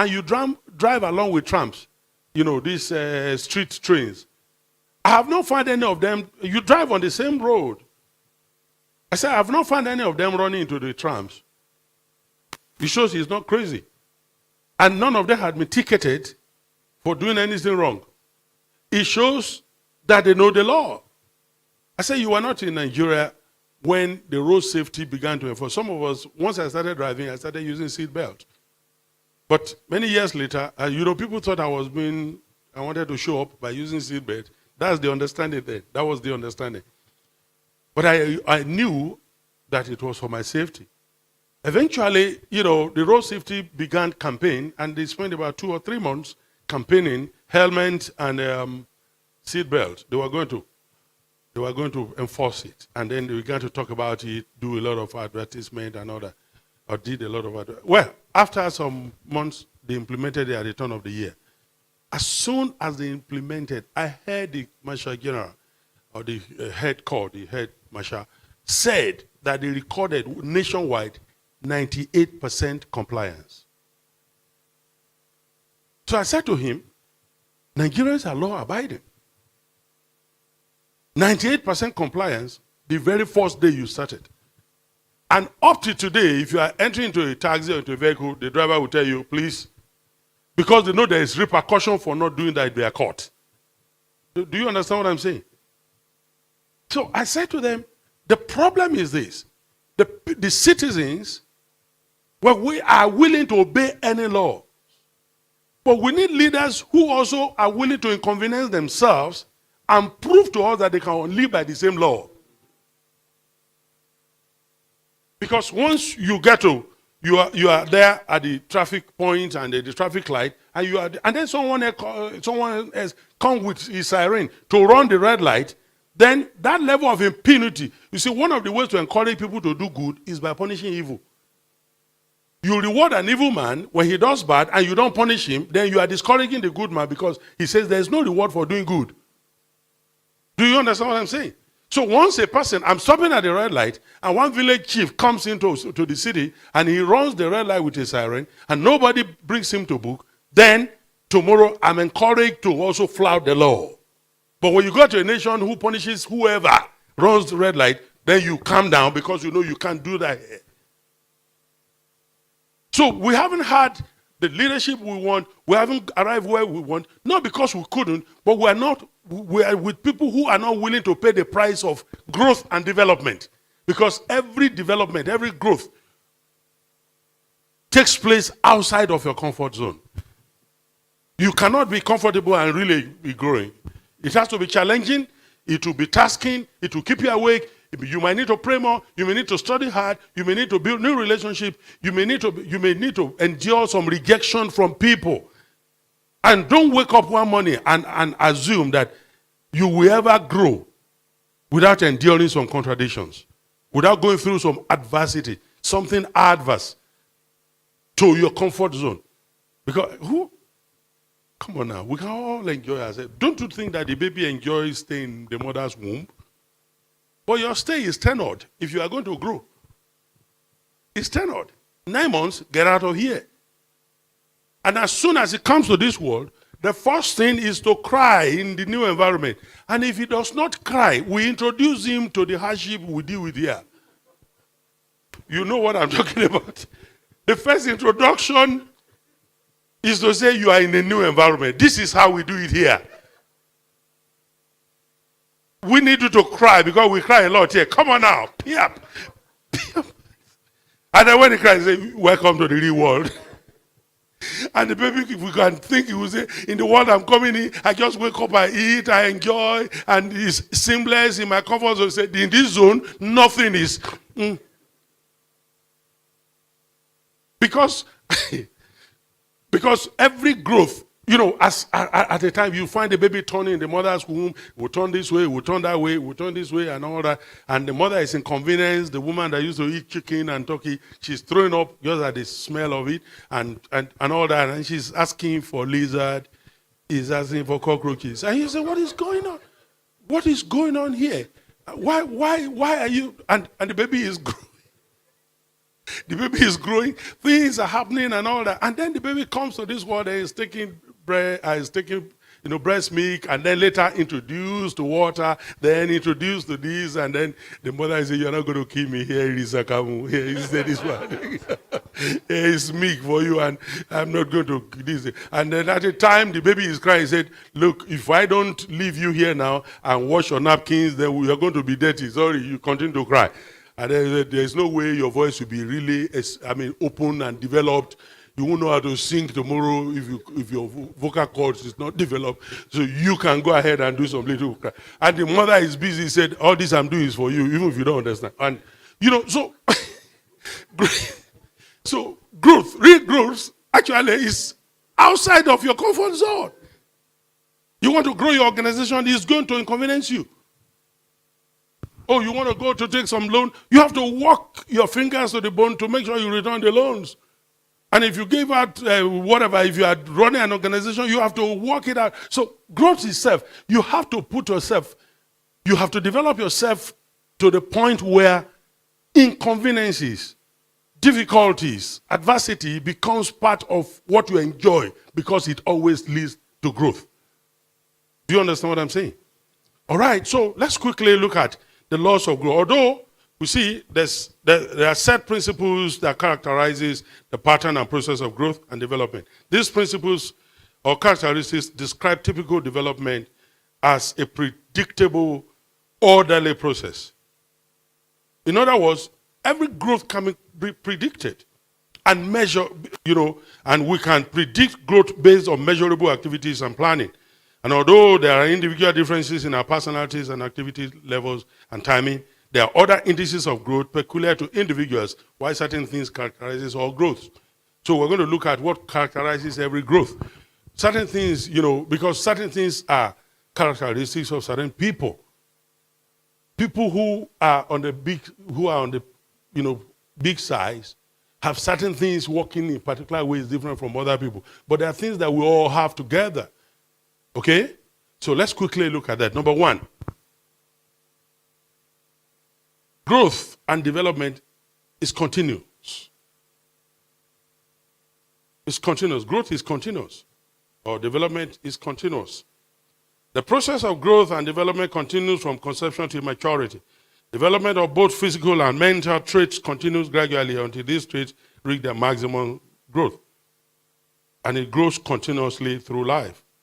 and you drive along with trams, these street trains. I have not found any of them. You drive on the same road. I said, I have not found any of them running into the trams. It shows he's not crazy. And none of them had been ticketed for doing anything wrong. It shows that they know the law. I said, you were not in Nigeria when the road safety began to enforce. Some of us, once I started driving, I started using seat belt. But many years later, people thought I wanted to show up by using seat belt. That's the understanding then. That was the understanding. But I knew that it was for my safety. Eventually, the road safety began campaign, and they spent about 2 or 3 months campaigning helmet and seat belt. They were going to enforce it, and then they began to talk about it, do a lot of advertisement and all that, or did a lot of advertisement. Well, after some months, they implemented it at the turn of the year. As soon as they implemented, I heard the Marshal General, or the head Marshal, said that they recorded nationwide 98% compliance. So I said to him, Nigerians are law-abiding. 98% compliance the very first day you started. And up to today, if you are entering into a taxi or into a vehicle, the driver will tell you, please, because they know there is repercussion for not doing that if they are caught. Do you understand what I'm saying? So I said to them, the problem is this. The citizens, well, we are willing to obey any law. But we need leaders who also are willing to inconvenience themselves and prove to us that they can live by the same law. Because once you get to, you are there at the traffic point and the traffic light, and then someone else comes with his siren to run the red light, then that level of impunity, you see, one of the ways to encourage people to do good is by punishing evil. You reward an evil man when he does bad and you don't punish him, then you are discouraging the good man because he says there is no reward for doing good. Do you understand what I'm saying? So once a person, I'm stopping at the red light, and one village chief comes into the city, and he runs the red light with a siren, and nobody brings him to book, then tomorrow I'm encouraged to also flout the law. But when you go to a nation who punishes whoever runs the red light, then you calm down because you know you can't do that here. So we haven't had the leadership we want. We haven't arrived where we want, not because we couldn't, but we are with people who are not willing to pay the price of growth and development. Because every development, every growth takes place outside of your comfort zone. You cannot be comfortable and really be growing. It has to be challenging. It will be tasking. It will keep you awake. You might need to pray more. You may need to study hard. You may need to build new relationships. You may need to endure some rejection from people. And don't wake up one morning and assume that you will ever grow without enduring some contradictions, without going through some adversity, something adverse to your comfort zone. Because come on now, we can all enjoy ourselves. Don't you think that the baby enjoys staying in the mother's womb? But your stay is tenured if you are going to grow. It's tenured. 9 months, get out of here. And as soon as it comes to this world, the first thing is to cry in the new environment. And if he does not cry, we introduce him to the hardship we deal with here. You know what I'm talking about. The first introduction is to say you are in a new environment. This is how we do it here. We need you to cry because we cry a lot here. Come on now. Yep. And then when he cries, he says, welcome to the real world. And the baby, if we can think, he will say, in the world I'm coming in, I just wake up, I eat, I enjoy, and it's seamless in my comfort zone. Say, in this zone, nothing is. Because every growth, at a time you find the baby turning in the mother's womb, will turn this way, will turn that way, will turn this way, and all that. And the mother is inconvenienced. The woman that used to eat chicken and turkey, she's throwing up just at the smell of it, and all that. And she's asking for lizard, he's asking for cockroaches. And you say, what is going on? What is going on here? Why are you? And the baby is growing. The baby is growing, things are happening and all that. And then the baby comes to this world and is taking breast milk, and then later introduced to water, then introduced to this, and then the mother is saying, "You're not going to kill me. Here is Akamu. Here is this one. Here is milk for you, and I'm not going to this." And then at the time the baby is crying, he said, "Look, if I don't leave you here now and wash your napkins, then you're going to be dirty. Sorry, you continue to cry." And then he said, "There's no way your voice will be really, open and developed. You won't know how to sing tomorrow if your vocal cords is not developed. So you can go ahead and do some little cry." And the mother is busy, said, "All this I'm doing is for you, even if you don't understand." And, so, so real growth actually is outside of your comfort zone. You want to grow your organization, it's going to inconvenience you. Oh, you want to go to take some loan, you have to work your fingers to the bone to make sure you return the loans. And if you give out if you are running an organization, you have to work it out. So growth itself, you have to develop yourself to the point where inconveniences, difficulties, adversity becomes part of what you enjoy, because it always leads to growth. Do you understand what I'm saying? All right, so let's quickly look at the laws of growth. Although we see there are set principles that characterizes the pattern and process of growth and development. These principles or characteristics describe typical development as a predictable, orderly process. In other words, every growth can be predicted and measured, and we can predict growth based on measurable activities and planning. And although there are individual differences in our personalities and activity levels and timing, there are other indices of growth peculiar to individuals, why certain things characterizes all growth. So we're going to look at what characterizes every growth. Certain things, because certain things are characteristics of certain people. People who are on the big size have certain things working in particular ways different from other people. But there are things that we all have together. Okay? So let's quickly look at that. Number one, growth and development is continuous. It's continuous. Growth is continuous, or development is continuous. The process of growth and development continues from conception to maturity. Development of both physical and mental traits continues gradually until these traits reach their maximum growth. And it grows continuously through life.